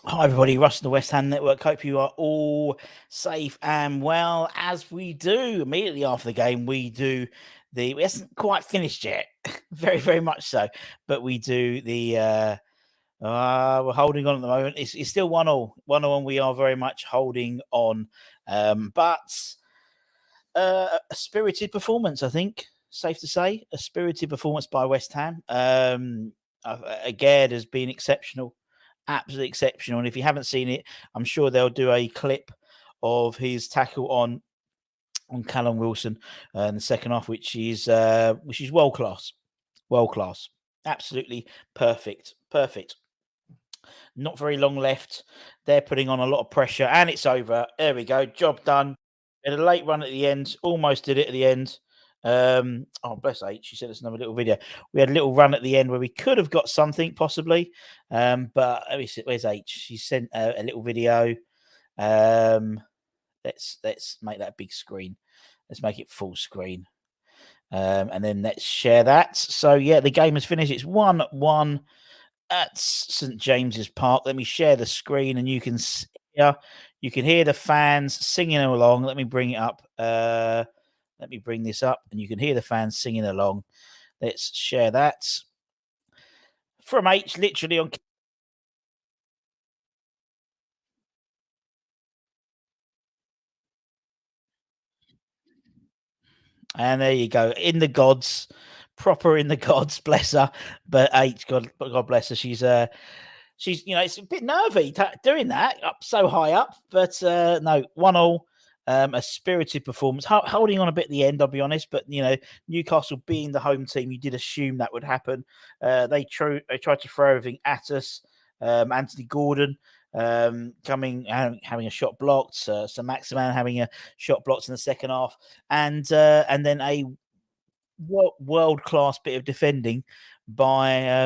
Hi, everybody. Russ from the West Ham Network. Hope you are all safe and well. As we do immediately after the game, we hasn't quite finished yet, very, very much so, but we do we're holding on at the moment. It's still 1-1, 1-1, and we are very much holding on. But a spirited performance, I think, safe to say, a spirited performance by West Ham. Again, has been exceptional, absolutely exceptional. And if you haven't seen it, I'm sure they'll do a clip of his tackle on Callum Wilson in the second half, which is world class, absolutely perfect. Not very long left. They're putting on a lot of pressure, and it's over. There we go, job done. Had a late run at the end, almost did it at the end. Oh, bless H. She sent us another little video. We had a little run at the end where we could have got something possibly. But let me see, where's H? She sent a little video. Let's make that big screen. Let's make it full screen. And then let's share that. So yeah, the game has finished. It's 1-1 at St James's Park. Let me share the screen, and you can hear the fans singing along. Let me bring it up. Let me bring this up, and you can hear the fans singing along. Let's share that from H, literally on. And there you go, in the gods, proper in the gods. Bless her, but H, God bless her. She's it's a bit nervy doing that up so high up, but no, 1-1. A spirited performance, holding on a bit at the end, I'll be honest. But Newcastle being the home team, you did assume that would happen. They tried to throw everything at us. Anthony Gordon having a shot blocked, Sir Maximan having a shot blocked in the second half, and then a world class bit of defending by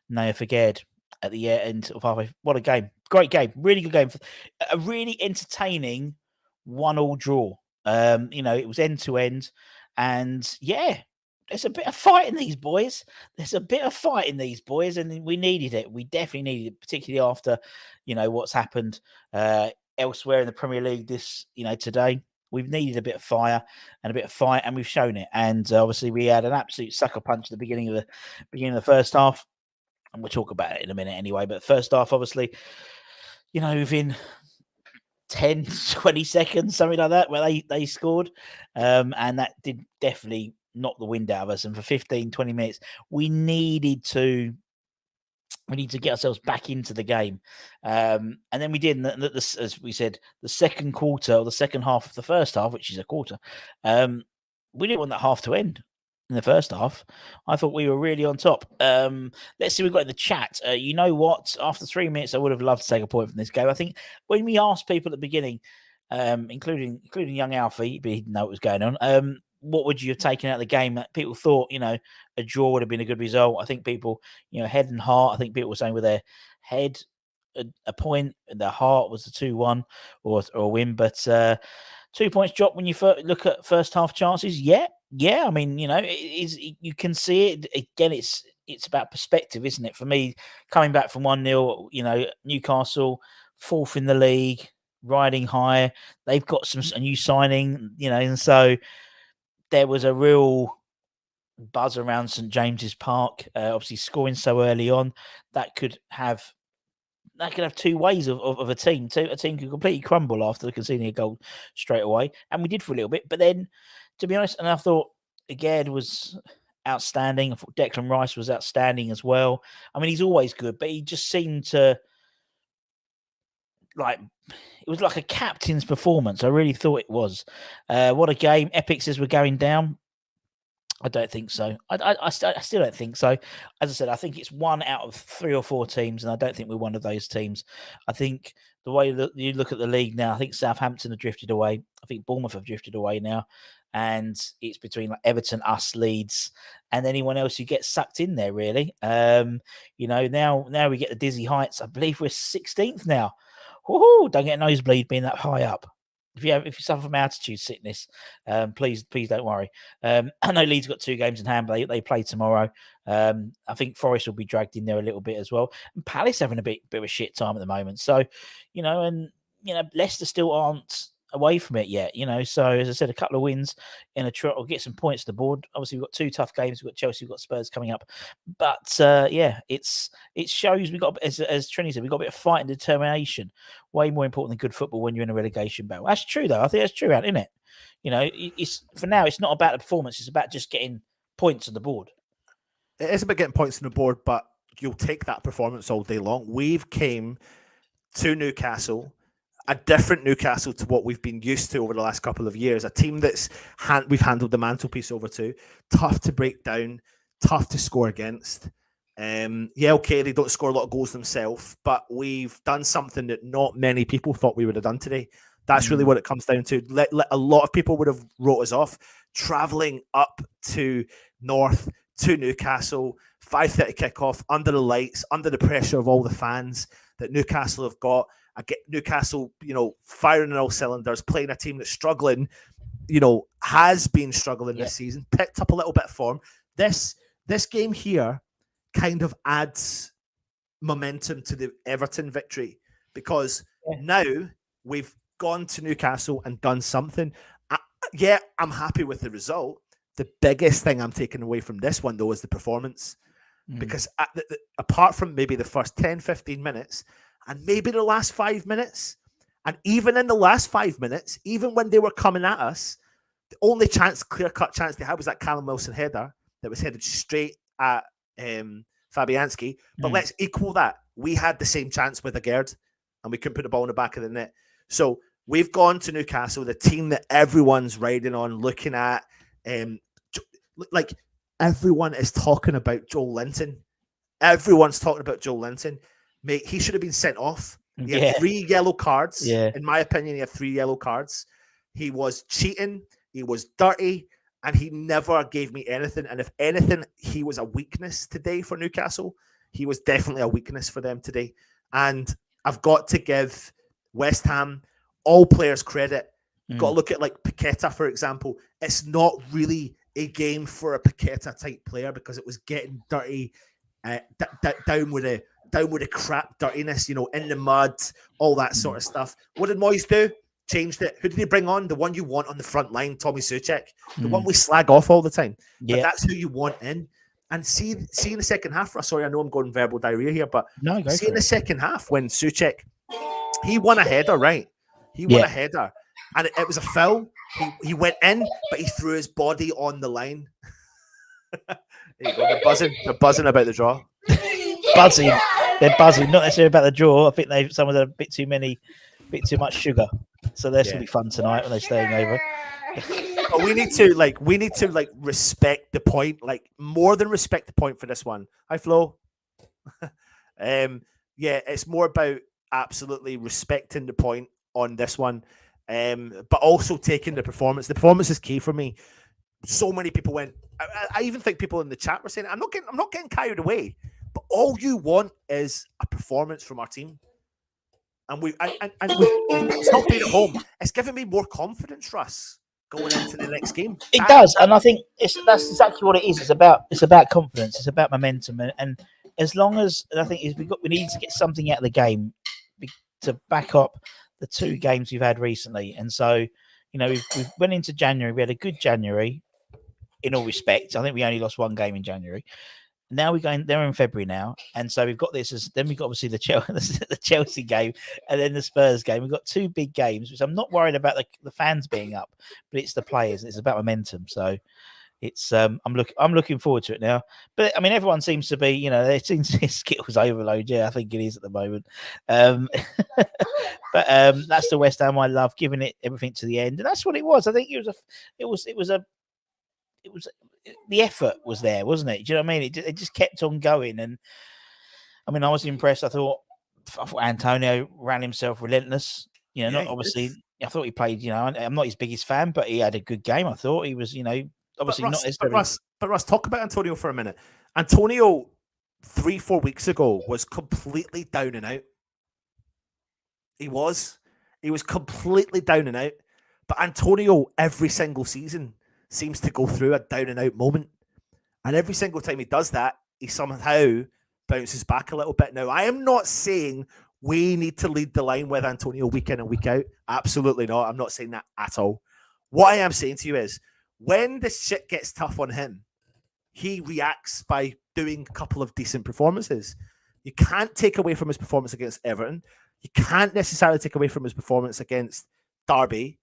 Naya Faged at the end of halfway. What a game! Great game, really good game, a really entertaining 1-1 draw. It was end to end, and yeah, there's a bit of fight in these boys. And we needed it. We definitely needed it, particularly after what's happened elsewhere in the Premier League today. We've needed a bit of fire and a bit of fight, and we've shown it. And obviously, we had an absolute sucker punch at the beginning of the first half, and we'll talk about it in a minute anyway. But first half, obviously, within 10, 20 seconds, something like that, where they scored, and that did definitely knock the wind out of us. And for 15, 20 minutes, we need to get ourselves back into the game. And then we did. And as we said, the second quarter, or the second half of the first half, which is a quarter, we didn't want that half to end in the first half. I thought we were really on top. Let's see, we've got in the chat. You know what? After 3 minutes, I would have loved to take a point from this game. I think when we asked people at the beginning, including young Alfie, but he didn't know what was going on, what would you have taken out of the game? That people thought, a draw would have been a good result. I think people, head and heart. I think people were saying with their head a point, and their heart was the 2-1 or a win. But 2 points drop when you look at first half chances. Yeah. I mean, you can see it again. It's about perspective, isn't it? For me, coming back from 1-0, Newcastle fourth in the league, riding high. They've got a new signing, and so there was a real buzz around St James's Park. Obviously, scoring so early on, that could have two ways of a team. A team could completely crumble after conceding a goal straight away, and we did for a little bit. But then, to be honest, and I thought again was outstanding. I thought Declan Rice was outstanding as well. I mean, he's always good, but he just seemed to it was like a captain's performance. I really thought it was. What a game! Epic says we're going down. I don't think so. I still don't think so. As I said, I think it's one out of 3 or 4 teams, and I don't think we're one of those teams. I think the way that you look at the league now, I think Southampton have drifted away. I think Bournemouth have drifted away now, and it's between Everton, us, Leeds, and anyone else who gets sucked in there. Really, now we get the dizzy heights. I believe we're 16th now. Woohoo! Don't get a nosebleed being that high up. if you suffer from altitude sickness, please don't worry. I know Leeds got 2 games in hand, but they play tomorrow. I think Forest will be dragged in there a little bit as well. And Palace having a bit of a shit time at the moment. So, Leicester still aren't away from it yet. So as I said, a couple of wins in a trot will get some points to the board. Obviously, we've got 2 tough games. We've got Chelsea, we've got Spurs coming up. But it shows we got, as Trini said, we got a bit of fight and determination. Way more important than good football when you're in a relegation battle. That's true, though. I think that's true, isn't it? It's for now. It's not about the performance. It's about just getting points on the board. It is about getting points on the board, but you'll take that performance all day long. We've came to Newcastle, a different Newcastle to what we've been used to over the last couple of years. A team that's we've handled the mantelpiece over to. Tough to break down, tough to score against. Okay, they don't score a lot of goals themselves, but we've done something that not many people thought we would have done today. That's really what it comes down to. A lot of people would have wrote us off. Travelling up to North, to Newcastle, 5:30 kickoff, under the lights, under the pressure of all the fans that Newcastle have got. I get Newcastle, firing on all cylinders, playing a team that's struggling, has been struggling this season, picked up a little bit of form. This game here kind of adds momentum to the Everton victory because now we've gone to Newcastle and done something. I'm happy with the result. The biggest thing I'm taking away from this one, though, is the performance. Because apart from maybe the first 10, 15 minutes, and maybe the last 5 minutes, and even in the last 5 minutes, even when they were coming at us, the only clear-cut chance they had was that Callum Wilson header that was headed straight at Fabianski. But let's equal that. We had the same chance with Agerd, and we couldn't put the ball in the back of the net. So we've gone to Newcastle, the team that everyone's riding on, looking at. Like everyone is talking about Joel Linton. Everyone's talking about Joel Linton. Mate, he should have been sent off. He had 3 yellow cards. In my opinion, he had 3 yellow cards. He was cheating. He was dirty. And he never gave me anything. And if anything, he was a weakness today for Newcastle. He was definitely a weakness for them today. And I've got to give West Ham all players credit. Got to look at like Paqueta, for example. It's not really a game for a Paqueta type player because it was getting dirty, down with a crap dirtiness, in the mud, all that sort of stuff. What did Moyes do? Changed it. Who did he bring on? The one you want on the front line, Tommy Soucek, the one we slag off all the time. But that's who you want in. And see in the second half. Sorry, I know I'm going verbal diarrhea here, but see in the second half when Soucek, he won a header, right? He won a header. And it was a foul. He went in, but he threw his body on the line. There you go. They're buzzing about the draw. Buzzing. They're buzzing. Not necessarily about the draw. I think someone's had a bit too much sugar. So that's gonna be fun tonight when they're staying over. But we need to respect the point, more than respect the point for this one. Hi, Flo. It's more about absolutely respecting the point on this one. But also taking the performance. The performance is key for me. So many people went. I even think people in the chat were saying, "I'm not getting carried away." But all you want is a performance from our team, and it's not being at home. It's giving me more confidence, Russ, going into the next game. It does, and I think that's exactly what it is. It's about confidence. It's about momentum, and as long as I think we need to get something out of the game to back up the 2 games we've had recently. And so, we've went into January. We had a good January in all respects. I think we only lost 1 game in January. Now they're in February now. And so we've got then we've got obviously the Chelsea game and then the Spurs game. We've got 2 big games, which I'm not worried about the fans being up, but it's the players. It's about momentum. So it's I'm looking forward to it now. But I mean, everyone seems to be, there seems to be skills overload. Yeah, I think it is at the moment. But that's the West Ham I love, giving it everything to the end, and that's what it was. I think the effort was there, wasn't it? Do you know what I mean? It just kept on going, and I mean, I was impressed. I thought Antonio ran himself relentless. Not obviously. I thought he played. I'm not his biggest fan, but he had a good game. I thought he was. Obviously not as. But Russ, talk about Antonio for a minute. Antonio 3-4 weeks ago was completely down and out. He was completely down and out. But Antonio, every single season, seems to go through a down and out moment. And every single time he does that, he somehow bounces back a little bit. Now, I am not saying we need to lead the line with Antonio week in and week out. Absolutely not. I'm not saying that at all. What I am saying to you is when the shit gets tough on him, he reacts by doing a couple of decent performances. You can't take away from his performance against Everton. You can't necessarily take away from his performance against Derby.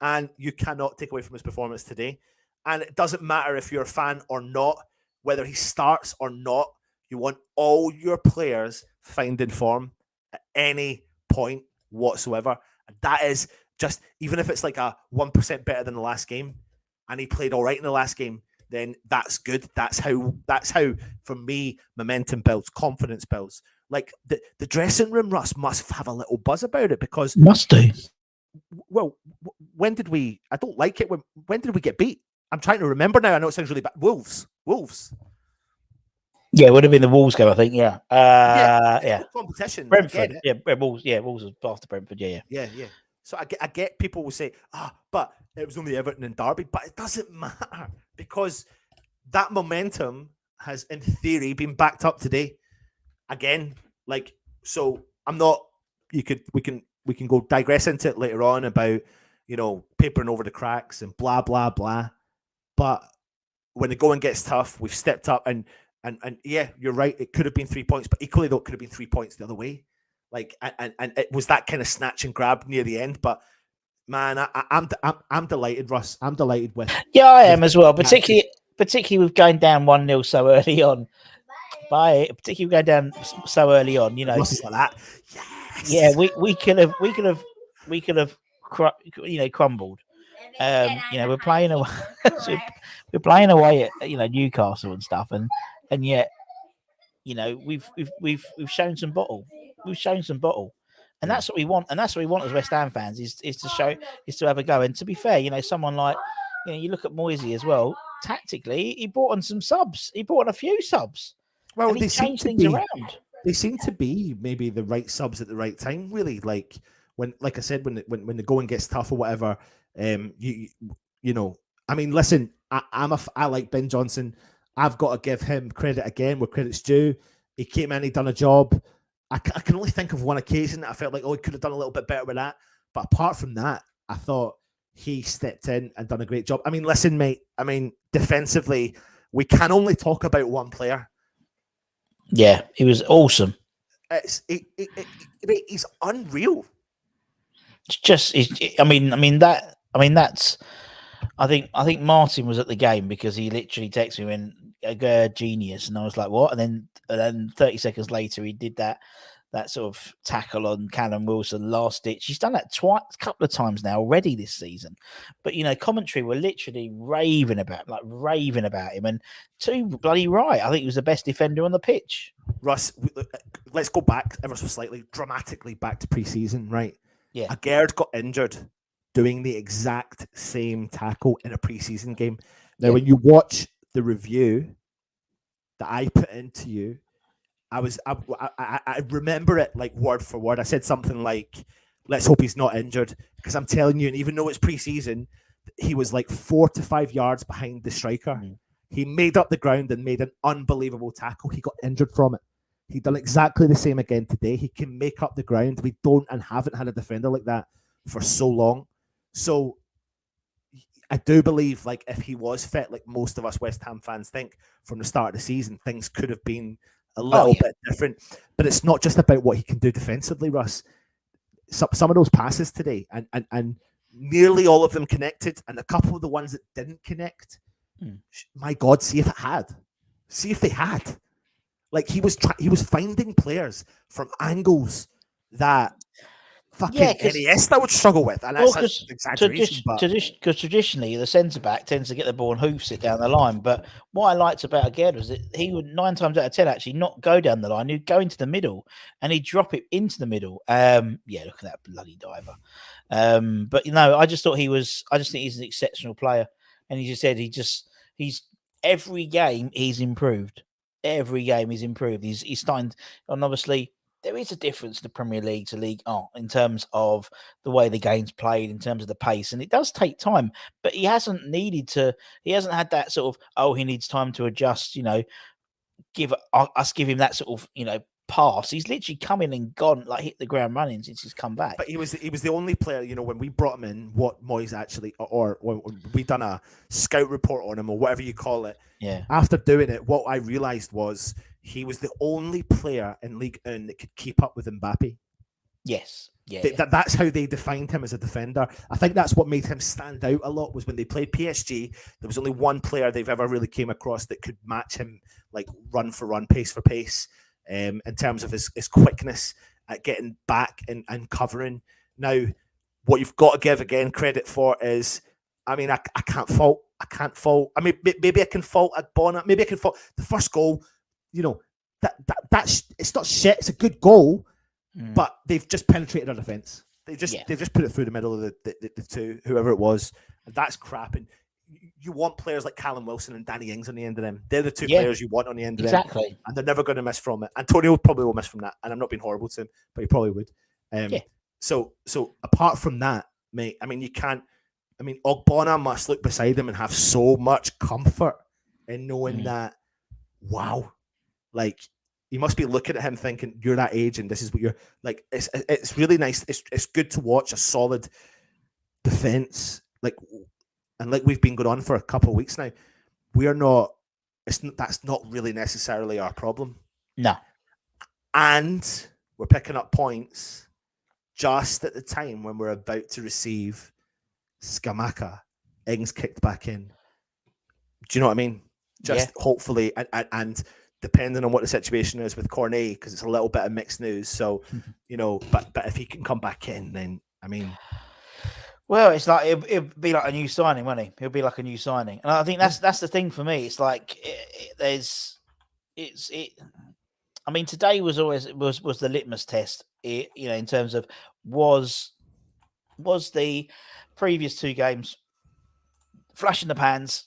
And you cannot take away from his performance today. And it doesn't matter if you're a fan or not, whether he starts or not. You want all your players finding form at any point whatsoever. And that is just, even if it's like a 1% better than the last game, and he played all right in the last game, then that's good. That's how, for me, momentum builds, confidence builds. Like the dressing room, Russ, must have a little buzz about it because must do. Well, when did we? I don't like it. When did we get beat? I'm trying to remember now. I know it sounds really bad. Wolves. Yeah, it would have been the Wolves game, I think. Yeah. Yeah. Competition. Brentford. Yeah, Wolves. Yeah, Wolves was after Brentford. Yeah. So I get people will say, but it was only Everton and Derby, but it doesn't matter because that momentum has, in theory, been backed up today. Again, like, so I'm not. We can go digress into it later on about, papering over the cracks and blah, blah, blah. But when the going gets tough, we've stepped up and yeah, you're right. It could have been 3 points, but equally though, it could have been 3 points the other way. Like, and it was that kind of snatch and grab near the end. But man, I'm delighted, Russ. I'm delighted with. Yeah, I am as well. Particularly with going down 1-0 so early on. Particularly going down so early on, Russ like that. Yes. Yeah, we could have crumbled. We're playing away. We're playing away at Newcastle and stuff, and yet we've shown some bottle. We've shown some bottle, and that's what we want. And that's what we want as West Ham fans is to have a go. And to be fair, someone like you look at Moisey as well. Tactically, he brought on some subs. He brought on a few subs. Well, they changed things around. They seem to be maybe the right subs at the right time. Really, like I said, when the going gets tough or whatever. I mean, listen, I like Ben Johnson. I've got to give him credit again where credit's due. He came in, he done a job. I can only think of one occasion that I felt like, he could have done a little bit better with that. But apart from that, I thought he stepped in and done a great job. I mean, listen, mate. I mean, defensively, we can only talk about one player. Yeah, he was awesome. He's unreal. It's just, that's. I think Martin was at the game because he literally texted me and genius, and I was like, what? And then 30 seconds later, he did that sort of tackle on Callum Wilson, last ditch. He's done that a couple of times now already this season. But commentary were literally raving about him, and too bloody right. I think he was the best defender on the pitch. Russ, let's go back ever so slightly, dramatically back to pre-season, right? Yeah, Agard got injured doing the exact same tackle in a pre-season game. Now, when you watch the review that I put into you, I remember it like word for word. I said something like, let's hope he's not injured, because I'm telling you, and even though it's pre-season, he was like 4 to 5 yards behind the striker. He made up the ground and made an unbelievable tackle. He got injured from it. He done exactly the same again today. He can make up the ground. We don't and haven't had a defender like that for so long. So I do believe, like, if he was fit, like most of us West Ham fans think from the start of the season, things could have been a little bit different. But it's not just about what he can do defensively, Russ. Some of those passes today, and nearly all of them connected, and a couple of the ones that didn't connect, my God, see if they had. Like, he was finding players from angles that fucking Iniesta would struggle with, and that's an exaggeration. Because traditionally the centre back tends to get the ball and hoofs it down the line. But what I liked about Agüero was that he would 9 times out of 10 actually not go down the line; he'd go into the middle and he'd drop it into the middle. Look at that bloody diver. But I just thought I just think he's an exceptional player, and he just said he's every game he's improved. Every game he's improved. He's starting, and obviously there is a difference in the Premier League to League One in terms of the way the game's played, in terms of the pace, and it does take time. But he hasn't needed to. He hasn't had that sort of he needs time to adjust. Give him that sort of pass. He's literally come in and gone, like hit the ground running since he's come back. But he was the only player, when we brought him in, what Moyes actually, or when we done a scout report on him or whatever you call it. Yeah. After doing it, what I realised was he was the only player in League One that could keep up with Mbappe. Yes. Yeah, That's how they defined him as a defender. I think that's what made him stand out a lot, was when they played PSG, there was only one player they've ever really came across that could match him, like run for run, pace for pace, in terms of his quickness at getting back and covering. Now, what you've got to give again credit for is, I mean, I can't fault. I mean, maybe I can fault Agbona. Maybe I can fault the first goal. That's it's not shit. It's a good goal. But they've just penetrated our defence. They've just put it through the middle of the two, whoever it was. And that's crap. And you want players like Callum Wilson and Danny Ings on the end of them. They're the two players you want on the end of them. Exactly. And they're never going to miss from it. Antonio probably will miss from that. And I'm not being horrible to him, but he probably would. So apart from that, mate, I mean, you can't. I mean, Ogbonna must look beside him and have so much comfort in knowing that, wow, like, you must be looking at him thinking, you're that age and this is what you're like. It's really nice. It's good to watch a solid defense, like we've been going on for a couple of weeks now. That's not really necessarily our problem. No. And we're picking up points just at the time when we're about to receive Scamacca. Ings kicked back in. Do you know what I mean? Just hopefully, and depending on what the situation is with Cornet, because it's a little bit of mixed news. So, but if he can come back in, then, I mean... Well, it's like, it'll be like a new signing, won't he? He'll be like a new signing. And I think that's the thing for me. It's like, I mean, today was the litmus test, in terms of was the previous two games flash in the pans,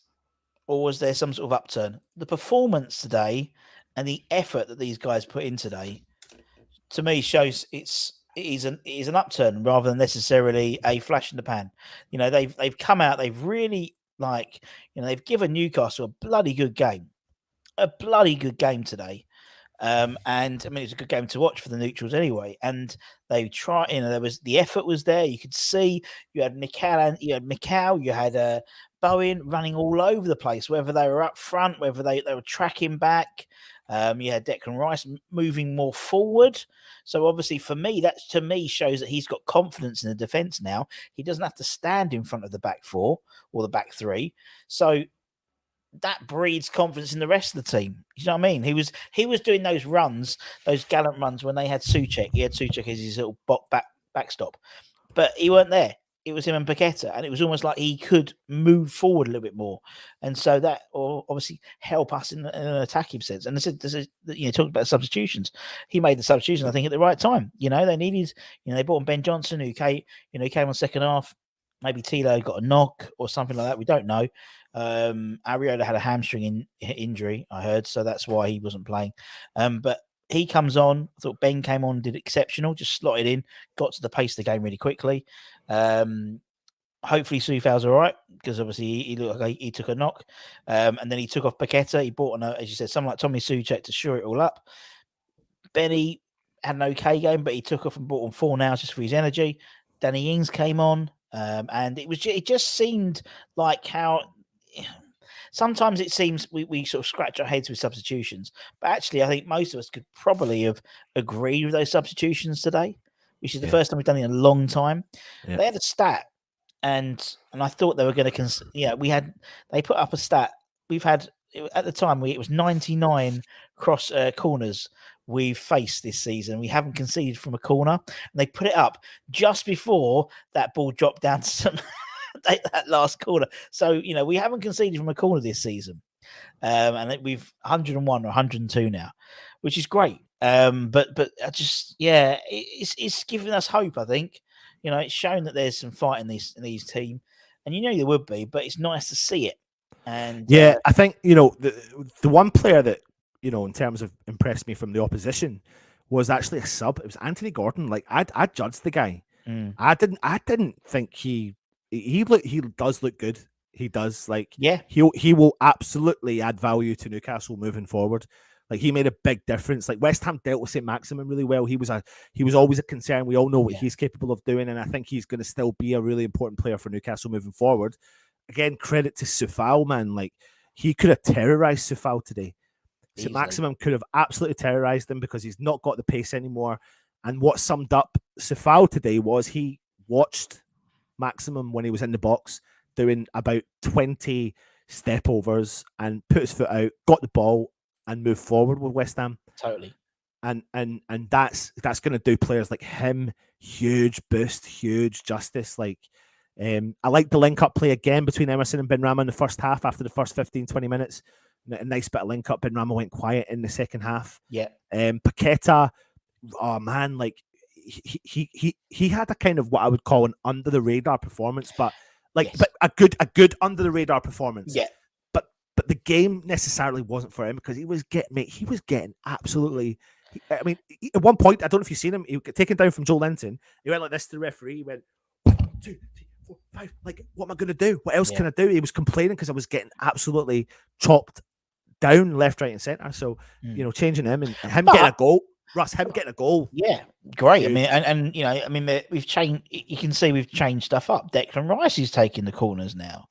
or was there some sort of upturn? The performance today and the effort that these guys put in today, to me, shows it is an upturn rather than necessarily a flash in the pan. They've come out, they've really they've given Newcastle a bloody good game today. And I mean, it's a good game to watch for the neutrals anyway. And they try, the effort was there. You could see you had Mikal, you had Bowen running all over the place, whether they were up front, whether they were tracking back. You had Declan Rice moving more forward. So obviously for me, that to me shows that he's got confidence in the defence now. He doesn't have to stand in front of the back four or the back three. So that breeds confidence in the rest of the team. You know what I mean? He was doing those runs, those gallant runs when they had Souček. He had Souček as his little backstop, but he weren't there. It was him and Paqueta, and it was almost like he could move forward a little bit more, and so that will obviously help us in an attacking sense. And talking about substitutions, he made the substitution, I think, at the right time. They needed, they brought in Ben Johnson, who came on second half. Maybe Tilo got a knock or something like that. We don't know. Ariola had a hamstring injury, I heard, so that's why he wasn't playing. But he comes on. I thought Ben came on, did exceptional, just slotted in, got to the pace of the game really quickly. Hopefully Soufal's all right, because obviously he looked like he took a knock. And then he took off Paqueta. He brought on, as you said, someone like Tommy Souček to shore it all up. Benny had an okay game, but he took off and brought on Fornals just for his energy. Danny Ings came on. And it just seemed like how sometimes it seems we sort of scratch our heads with substitutions, but actually I think most of us could probably have agreed with those substitutions today, which is the first time we've done it in a long time. They had a stat, and I thought they were going to they put up a stat. We've had at the time it was 99 cross corners we've faced this season. We haven't conceded from a corner, and they put it up just before that ball dropped down to that last corner. So we haven't conceded from a corner this season, and we've 101 or 102 now, which is great. But I just it's giving us hope. I think it's showing that there's some fight in these team, and there would be, but it's nice to see it. And I think the one player that in terms of impressed me from the opposition was actually a sub. It was Anthony Gordon. Like I judged the guy. Mm. I didn't think he does look good. He does. Like Yeah, he will absolutely add value to Newcastle moving forward. Like he made a big difference. Like West Ham dealt with St. Maximin really well. He was always a concern. We all know what yeah, he's capable of doing, and I think he's going to still be a really important player for Newcastle moving forward. Again, credit to Sufal, man. Like he could have terrorized Sufal today. St. easily. Maximum could have absolutely terrorized him because he's not got the pace anymore. And what summed up Sefal today was he watched Maximum when he was in the box doing about 20 step overs and put his foot out, got the ball, and moved forward with West Ham. Totally. And that's going to do players like him huge boost, huge justice. Like I like the link up play again between Emerson and Benrahma in the first half after the first 15, 20 minutes. A nice bit of link up. Benrahma went quiet in the second half. Yeah. Paqueta, oh man, like he had a kind of what I would call an under the radar performance, but like Yes. but a good under the radar performance. Yeah. But the game necessarily wasn't for him because he was getting absolutely. I mean, at one point, I don't know if you've seen him. He got taken down from Joe Linton. He went like this to the referee. He went 1, 2, 3, 4, 5. Like, what am I going to do? What else can I do? He was complaining because I was getting absolutely chopped down left, right, and centre. So changing him and him getting a goal. Russ, him getting a goal. Yeah, great. Huge. I mean, and I mean, we've changed. You can see we've changed stuff up. Declan Rice is taking the corners now,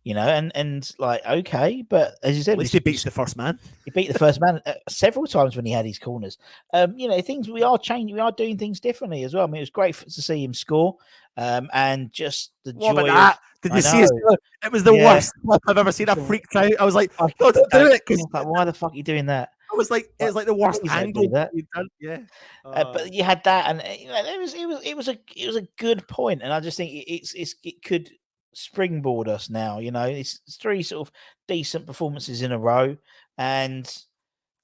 and like okay, but as you said, at least he beats the first man. He beat the first man several times when he had his corners. Things we are changing. We are doing things differently as well. I mean, it was great to see him score, and just the joy. About that? Did you see his? It was the worst flip I've ever seen. I freaked out. I was like, "No, don't do it!" Because like, why the fuck are you doing that? It was like the worst angle that you've done. Yeah, but you had that, and it was a good point, and I just think it could springboard us now. It's 3 sort of decent performances in a row, and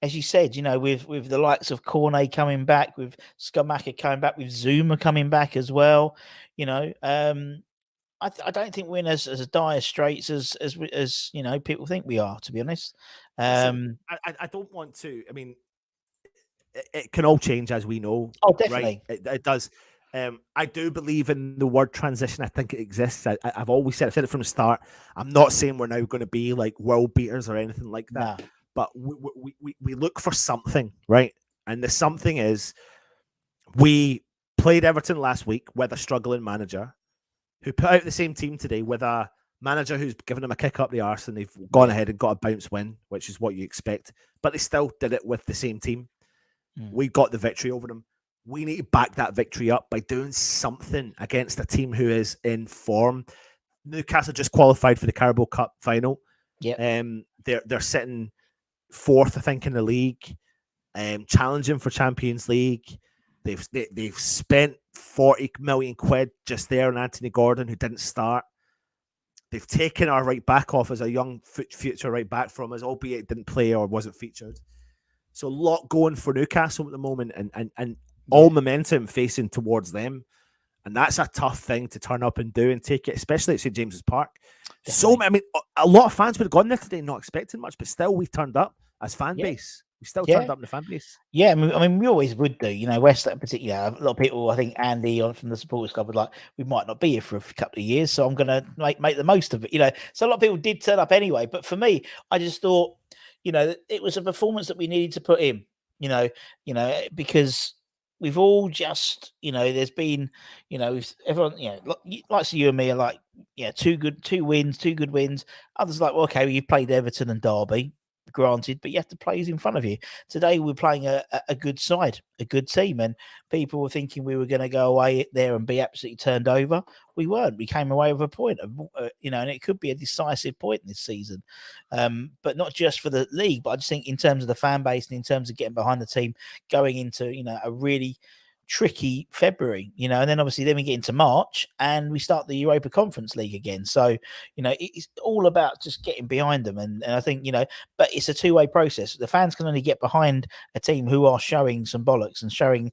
as you said, with the likes of Cornet coming back, with Skamaka coming back, with Zuma coming back as well, I don't think we're in as dire straits as people think we are, to be honest. I don't want to. I mean, it can all change as we know. Oh, definitely, right? It does. I do believe in the word transition. I think it exists. I've always said it from the start. I'm not saying we're now going to be like world beaters or anything like that. No. But we look for something, right? And the something is we played Everton last week with a struggling manager who put out the same team today with a manager who's given them a kick up the arse, and they've gone ahead and got a bounce win, which is what you expect. But they still did it with the same team. We got the victory over them. We need to back that victory up by doing something against a team who is in form. Newcastle just qualified for the Carabao Cup final. Yeah, they're sitting 4th, I think, in the league, challenging for Champions League. They've spent 40 million quid just there on Anthony Gordon, who didn't start. They've taken our right back off as a young future right back from us, albeit didn't play or wasn't featured. So a lot going for Newcastle at the moment, and all momentum facing towards them. And that's a tough thing to turn up and do and take it, especially at St. James's Park. Definitely. So, I mean, a lot of fans would have gone there today not expecting much, but still we turned up as fan base. We still turned up in the fan base. Yeah, I mean, we always would do. West in particular, a lot of people, I think Andy from the supporters club was like, we might not be here for a couple of years, so I'm going to make the most of it. So a lot of people did turn up anyway. But for me, I just thought, it was a performance that we needed to put in. Because we've all just, there's been, everyone, like you and me are like, 2 good wins. Others are like, well, okay, you've played Everton and Derby. Granted, but you have to play who's in front of you. Today we're playing a good side, a good team, and people were thinking we were going to go away there and be absolutely turned over. We weren't. We came away with a point, and it could be a decisive point this season. But not just for the league, but I just think in terms of the fan base and in terms of getting behind the team, going into a really tricky February, and then obviously then we get into March and we start the Europa Conference League again. So, it's all about just getting behind them. And I think, but it's a 2-way process. The fans can only get behind a team who are showing some bollocks and showing,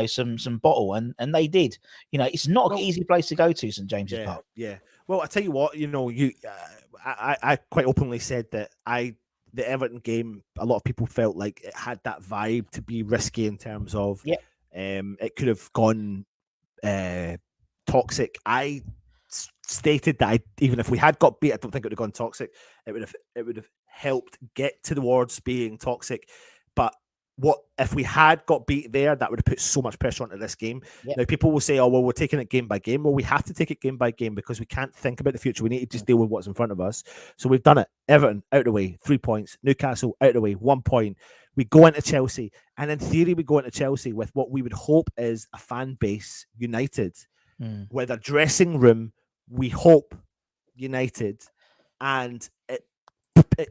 some bottle. And they did. It's not an easy place to go to, St. James's Park. Yeah. Well, I tell you what, I quite openly said that I the Everton game, a lot of people felt like it had that vibe to be risky in terms of it could have gone toxic. I stated that even if we had got beat, I don't think it would have gone toxic. It would have helped get towards being toxic. But what if we had got beat there? That would have put so much pressure onto this game. Now people will say, "Oh, well, we're taking it game by game." Well, we have to take it game by game because we can't think about the future. We need to just deal with what's in front of us. So we've done it. Everton out of the way, 3 points. Newcastle out of the way, 1 point. We go into Chelsea, and in theory, we go into Chelsea with what we would hope is a fan base united, with a dressing room. We hope united, and it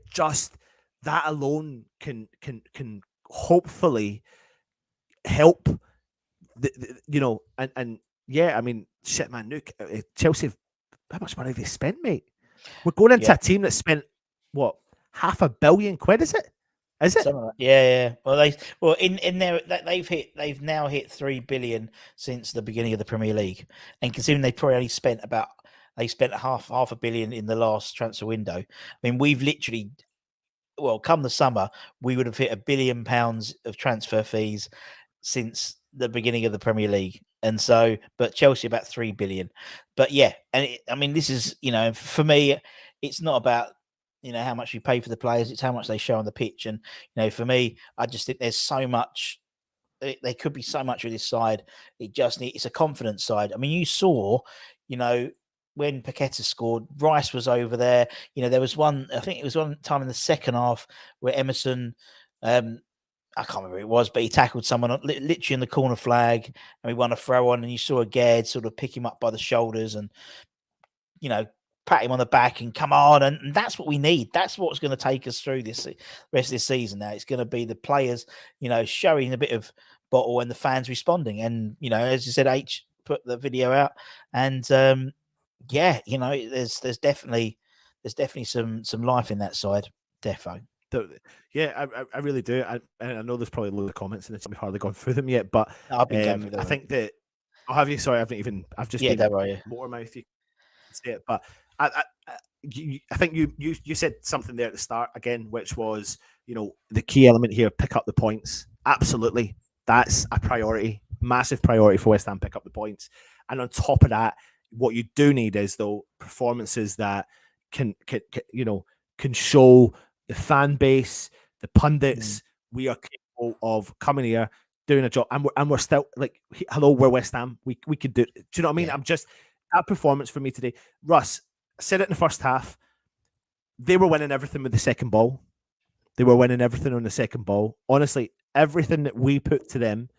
just that alone can hopefully help and yeah, I mean, shit, man, Chelsea, how much money have they spent, mate? We're going into a team that spent what, £500 million, is it? Is it? Yeah. Well, in there, they've now hit 3 billion since the beginning of the Premier League, and considering they probably only spent half a billion in the last transfer window. I mean, we've literally, well, come the summer, we would have hit £1 billion of transfer fees since the beginning of the Premier League. And so, but Chelsea about 3 billion. But yeah, and I mean, this is, for me, it's not about, how much we pay for the players, it's how much they show on the pitch. And, for me, I just think there's so much, there could be so much with this side. It's a confidence side. I mean, you saw, when Paqueta scored, Rice was over there. There was one, I think it was one time in the second half where Emerson, I can't remember who it was, but he tackled someone literally in the corner flag, and we won a throw on, and you saw Gerd sort of pick him up by the shoulders and, pat him on the back and come on. And that's what we need. That's what's going to take us through this rest of this season. Now it's going to be the players, showing a bit of bottle and the fans responding. And, as you said, H put the video out, and, there's definitely some life in that side. Defo. Yeah, I really do. I know there's probably a load of comments in this. I've hardly gone through them yet, but I've been going through them. I think that. Oh, have you? Sorry, I've just been more mouth. You can say it, but I think you said something there at the start again, which was the key element here: pick up the points. Absolutely, that's a priority, massive priority for West Ham. Pick up the points, and on top of that, what you do need is performances that can show the fan base, the pundits, we are capable of coming here, doing a job, and we're still like, hello, we're West Ham. We could do it. Do you know what I mean? I'm just, that performance for me today. Russ, I said it in the first half. They were winning everything with the second ball. They were winning everything on the second ball. Honestly, everything that we put to them,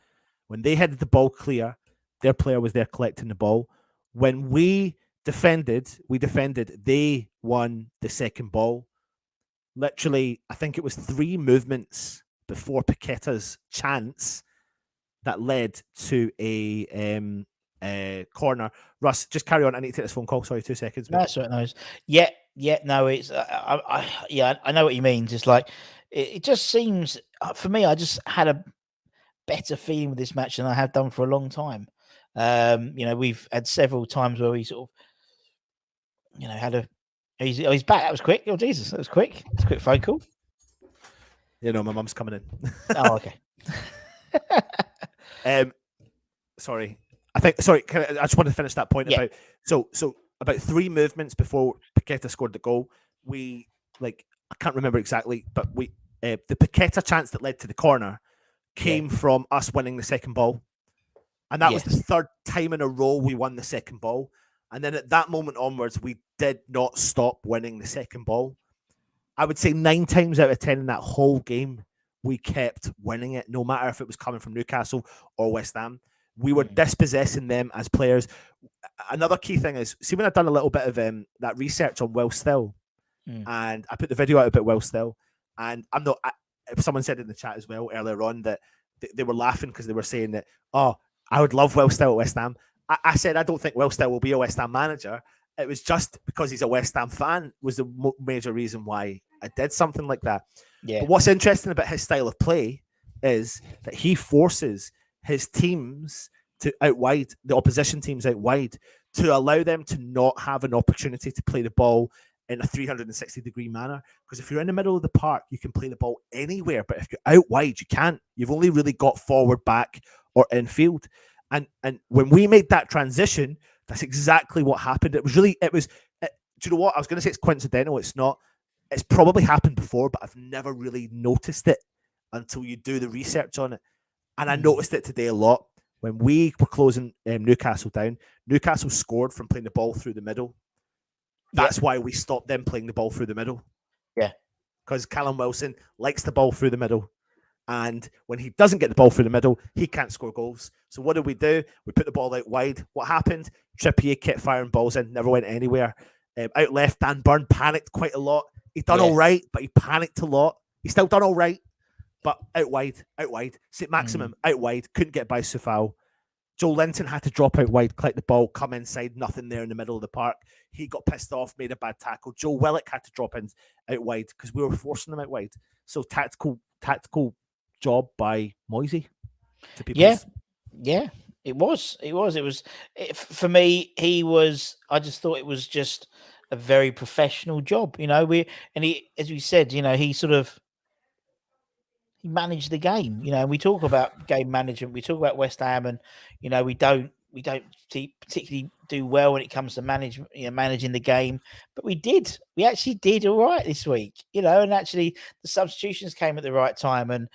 when they had the ball clear, their player was there collecting the ball. When we defended, they won the second ball. Literally, I think it was 3 movements before Paqueta's chance that led to a corner. Russ, just carry on. I need to take this phone call. Sorry, 2 seconds. That's right. Nice. Yeah. No, it's I know what you mean. Just like it just seems for me, I just had a better feeling with this match than I have done for a long time. We've had several times where we sort of, had a. He's back. That was quick. Oh Jesus, that was quick. It's a quick phone call. My mum's coming in. Oh, okay. Sorry. I just want to finish that point about about 3 movements before Paqueta scored the goal. I can't remember exactly, but the Paqueta chance that led to the corner came from us winning the second ball. And that was the 3rd time in a row we won the second ball. And then at that moment onwards, we did not stop winning the second ball. I would say 9 times out of 10 in that whole game, we kept winning it, no matter if it was coming from Newcastle or West Ham. We were dispossessing them as players. Another key thing is, see, when I've done a little bit of that research on Will Still, and I put the video out about Will Still, and I'm not, if someone said in the chat as well earlier on that they were laughing because they were saying that, oh, I would love Will Still at West Ham. I said, I don't think Will Still will be a West Ham manager. It was just because he's a West Ham fan was the major reason why I did something like that. Yeah. But what's interesting about his style of play is that he forces his teams to out wide, the opposition teams out wide, to allow them to not have an opportunity to play the ball in a 360-degree manner. Because if you're in the middle of the park, you can play the ball anywhere. But if you're out wide, you can't. You've only really got forward, back, or infield. And when we made that transition, that's exactly what happened. Do you know what? I was going to say it's coincidental. It's not. It's probably happened before, but I've never really noticed it until you do the research on it. And I noticed it today a lot. When we were closing Newcastle down, Newcastle scored from playing the ball through the middle. That's why we stopped them playing the ball through the middle. Yeah. Because Callum Wilson likes the ball through the middle. And when he doesn't get the ball through the middle, he can't score goals. So what did we do? We put the ball out wide. What happened? Trippier kept firing balls in, never went anywhere. Out left, Dan Burn panicked quite a lot. He done all right, but he panicked a lot. He still done all right, but out wide. St. Maximum, out wide. Couldn't get by Sufal. Joe Linton had to drop out wide, collect the ball, come inside, nothing there in the middle of the park. He got pissed off, made a bad tackle. Joe Willock had to drop in out wide because we were forcing them out wide. So tactical job by Moisey. Yeah, it was. For me, I just thought it was just a very professional job. He, as we said, he managed the game, and we talk about game management. We talk about West Ham, and we don't particularly do well when it comes to managing the game, but we actually did all right this week, and actually the substitutions came at the right time, and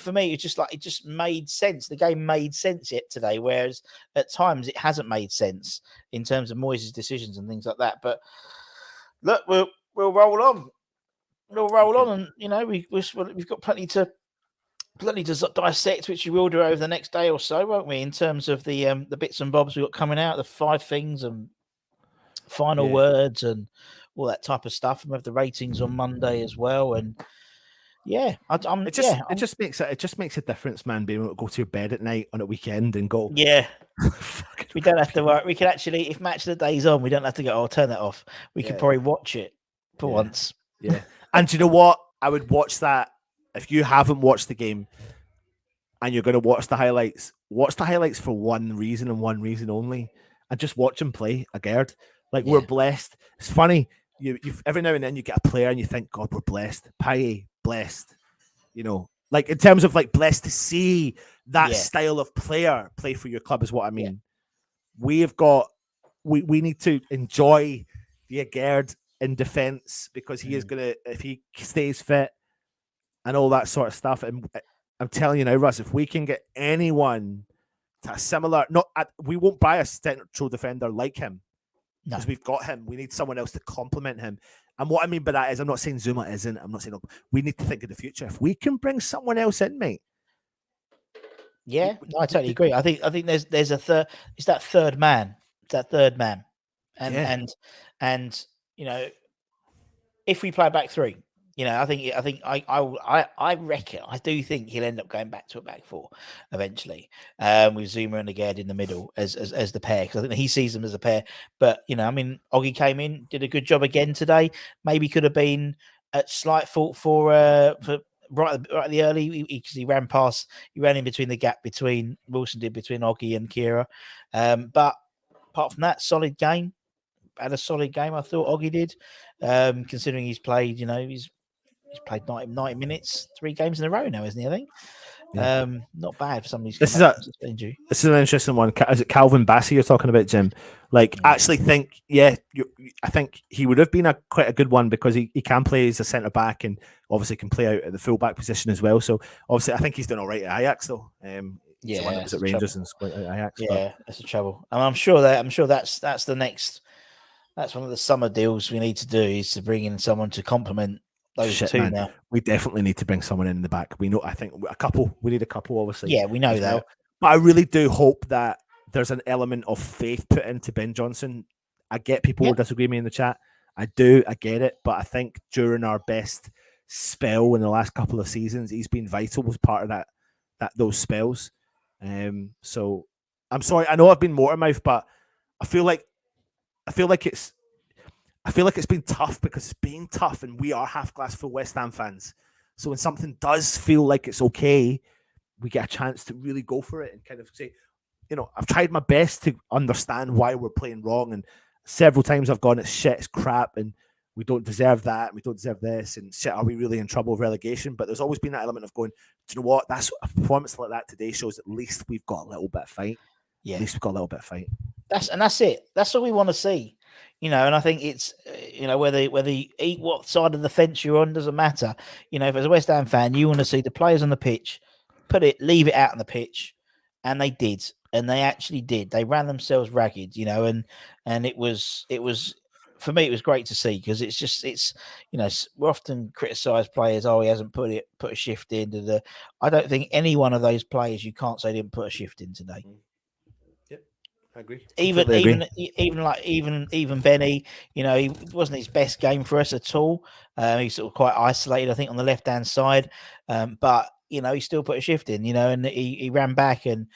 for me it's just like it just made sense. The game made sense yet today, whereas at times it hasn't made sense in terms of Moyes' decisions and things like that. But look, we'll roll on. We'll roll on, and we've got plenty to dissect, which we will do over the next day or so, won't we? In terms of the bits and bobs we've got coming out, the 5 things and final words and all that type of stuff. And we have the ratings on Monday as well. And it just makes a difference, man. Being able to go to your bed at night on a weekend and go, we don't have to worry. We can actually, if match of the day's on, we don't have to go, I'll turn that off. We could probably watch it for once. Yeah. And do you know what? I would watch that. If you haven't watched the game and you're going to watch the highlights for one reason and one reason only, and just watch him play a Gerd. We're blessed. It's funny. You every now and then you get a player and you think, God, we're blessed. Paye, blessed. In terms of blessed to see that style of player play for your club is what I mean. We need to enjoy the Gerd in defence because he is going to, if he stays fit, and all that sort of stuff. And I'm telling you now, Russ, if we can get anyone to a similar, we won't buy a central defender like him because we've got him. We need someone else to complement him. And what I mean by that is, I'm not saying Zuma isn't. I'm not saying we need to think of the future. If we can bring someone else in, mate. Yeah, I totally agree. I think there's a third. It's that third man. And if we play back 3. I reckon I do think he'll end up going back to a back 4 eventually, with Zuma and Agard in the middle as the pair, because I think he sees them as a pair. But Oggy came in, did a good job again today. Maybe could have been at slight fault for right at the early, because he ran in between the gap between Wilson did between Oggy and Kira. But apart from that, solid game. Had a solid game, I thought Oggy did, considering he's played. He's played 90 minutes, 3 games in a row now, isn't he? I think. Yeah. Not bad for somebody who's injury. This is an interesting one. Is it Calvin Bassey you're talking about, Jim? Actually think, I think he would have been quite a good one because he can play as a centre back and obviously can play out at the full back position as well. So obviously, I think he's done all right at Ajax though. He's the one that was at Rangers and at Ajax. Yeah, that's the trouble. And I'm sure that's the next. That's one of the summer deals we need to do, is to bring in someone to complement those two, man. Now. We definitely need to bring someone in the back. We know. I think a couple. We need a couple, obviously. Yeah, we know that. Well. But I really do hope that there's an element of faith put into Ben Johnson. I get people will disagree with me in the chat. I do. I get it. But I think during our best spell in the last couple of seasons, he's been vital as part of those spells. So I'm sorry. I know I've been Motormouth, but I feel like it's been tough because it's been tough, and we are half glass full West Ham fans. So when something does feel like it's okay, we get a chance to really go for it and kind of say, I've tried my best to understand why we're playing wrong, and several times I've gone, it's shit, it's crap, and we don't deserve that, we don't deserve this, and shit, are we really in trouble with relegation? But there's always been that element of going, do you know what? That's a performance like that today shows at least we've got a little bit of fight. Yeah, at least we've got a little bit of fight. That's it. That's all we want to see. And I think it's whether you eat what side of the fence you're on doesn't matter. If as a West Ham fan, you want to see the players on the pitch, leave it out on the pitch, and they did, and they actually did. They ran themselves ragged, and it was for me it was great to see, because it's we often criticise players. Oh, he hasn't put a shift in. I don't think any one of those players you can't say didn't put a shift in today. I agree. Even Benny, he wasn't his best game for us at all. He's sort of quite isolated, I think, on the left hand side. But he still put a shift in, and he ran back, and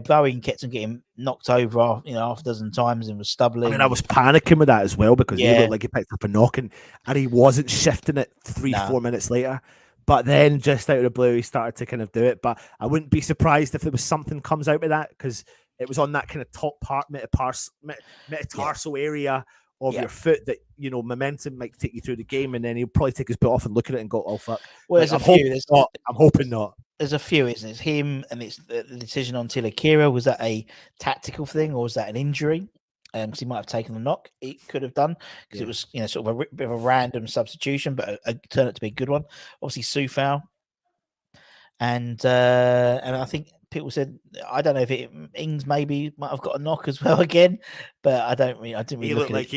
Bowen kept on getting knocked over, half a dozen times, and was stumbling. I mean, I was panicking with that as well, because he looked like he picked up a knock, and he wasn't shifting it 4 minutes later. But then, just out of the blue, he started to kind of do it. But I wouldn't be surprised if there was something comes out of that, because it was on that kind of top part, metatarsal area of your foot that, momentum might take you through the game, and then he'll probably take his boot off and look at it and go, oh, fuck. Well, I'm hoping not. There's a few, isn't it? It's him, and it's the decision on Tilakira. Was that a tactical thing, or was that an injury? Because he might have taken the knock. He could have done, because it was, sort of a bit of a random substitution, but it turned out to be a good one. Obviously, Soufal. And I think people said, I don't know if Ings maybe might have got a knock as well again, but I didn't really. He looked like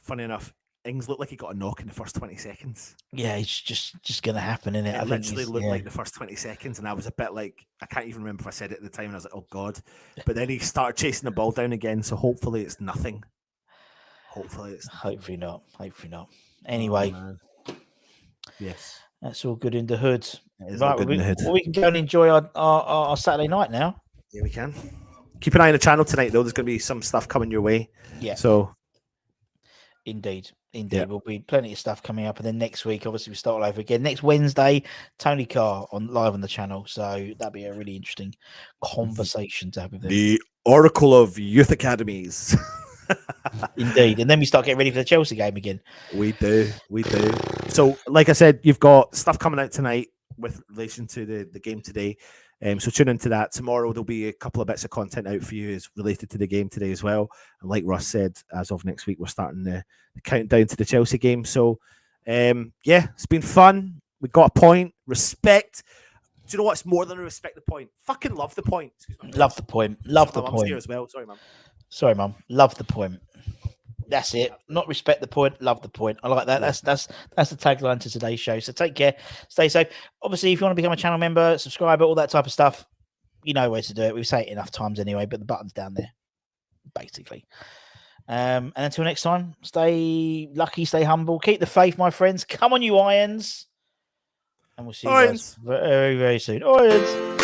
funny enough, Ings looked like he got a knock in the first 20 seconds. Yeah, it's just going to happen, isn't it? It literally looked like the first 20 seconds, and I was a bit like, I can't even remember if I said it at the time, and I was like, oh God. But then he started chasing the ball down again, so hopefully it's nothing. Hopefully not. Anyway. Oh, yes. That's all good in the hood. Right, we can go and enjoy our Saturday night now. Yeah, we can. Keep an eye on the channel tonight, though. There's going to be some stuff coming your way. Yeah. So, Indeed. Yeah. There'll be plenty of stuff coming up. And then next week, obviously, we start all over again. Next Wednesday, Tony Carr live on the channel. So that'll be a really interesting conversation to have with him. The Oracle of Youth Academies. Indeed. And then we start getting ready for the Chelsea game again. We do. So, like I said, you've got stuff coming out tonight with relation to the game today. So tune into that. Tomorrow there'll be a couple of bits of content out for you as related to the game today as well. And like Russ said, as of next week, we're starting the countdown to the Chelsea game. So, it's been fun. We got a point. Respect. Do you know what's more than a respect the point? Fucking love the point. Love the point. Love the point. Here as well. Sorry, Mum. Love the point. That's it. Not respect the point, love the point. I like that. Yeah. That's the tagline to today's show. So take care, stay safe. Obviously, if you want to become a channel member, subscriber, all that type of stuff, you know where to do it. We've said it enough times anyway, but the button's down there, basically. And until next time, stay lucky, stay humble, keep the faith, my friends. Come on, you Irons. And we'll see you guys very, very soon. Irons.